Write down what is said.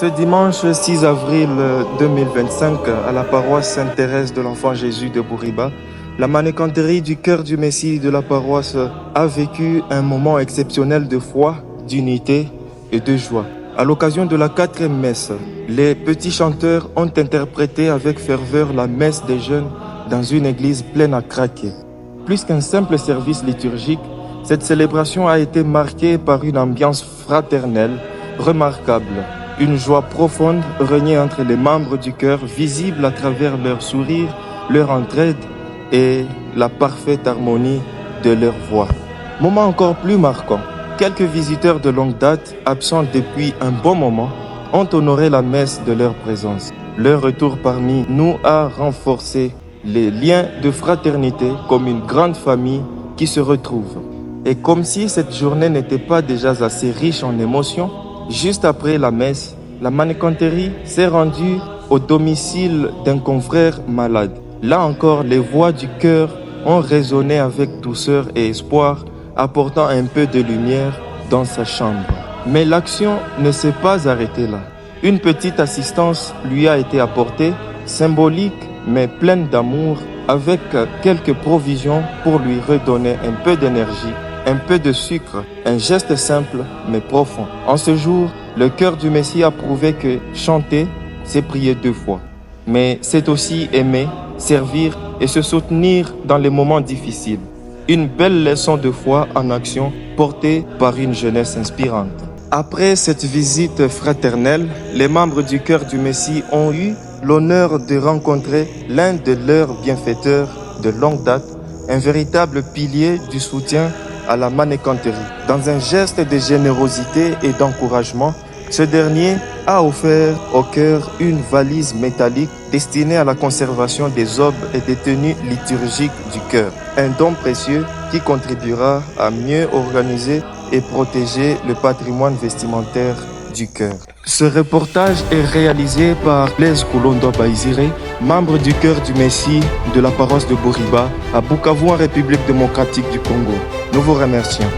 Ce dimanche 6 avril 2025, à la paroisse Sainte-Thérèse de l'Enfant Jésus de Bouriba, la manécanterie du cœur du Messie de la paroisse a vécu un moment exceptionnel de foi, d'unité et de joie. À l'occasion de la 4e messe, les petits chanteurs ont interprété avec ferveur la messe des jeunes dans une église pleine à craquer. Plus qu'un simple service liturgique, cette célébration a été marquée par une ambiance fraternelle remarquable. Une joie profonde régnait entre les membres du chœur, visible à travers leur sourire, leur entraide et la parfaite harmonie de leur voix. Moment encore plus marquant, quelques visiteurs de longue date, absents depuis un bon moment, ont honoré la messe de leur présence. Leur retour parmi nous a renforcé les liens de fraternité comme une grande famille qui se retrouve. Et comme si cette journée n'était pas déjà assez riche en émotions, juste après la messe, la manécanterie s'est rendue au domicile d'un confrère malade. Là encore, les voix du cœur ont résonné avec douceur et espoir, apportant un peu de lumière dans sa chambre. Mais l'action ne s'est pas arrêtée là. Une petite assistance lui a été apportée, symbolique mais pleine d'amour, avec quelques provisions pour lui redonner un peu d'énergie, un peu de sucre, un geste simple mais profond. En ce jour, le cœur du Messie a prouvé que chanter, c'est prier 2 fois. Mais c'est aussi aimer, servir et se soutenir dans les moments difficiles. Une belle leçon de foi en action portée par une jeunesse inspirante. Après cette visite fraternelle, les membres du cœur du Messie ont eu l'honneur de rencontrer l'un de leurs bienfaiteurs de longue date, un véritable pilier du soutien à la manécanterie. Dans un geste de générosité et d'encouragement, ce dernier a offert au chœur une valise métallique destinée à la conservation des aubes et des tenues liturgiques du chœur. Un don précieux qui contribuera à mieux organiser et protéger le patrimoine vestimentaire du chœur. Ce reportage est réalisé par Blaise Koulondo Baizire, membre du cœur du Messie de la paroisse de Bouriba à Bukavu en République démocratique du Congo. Nous vous remercions.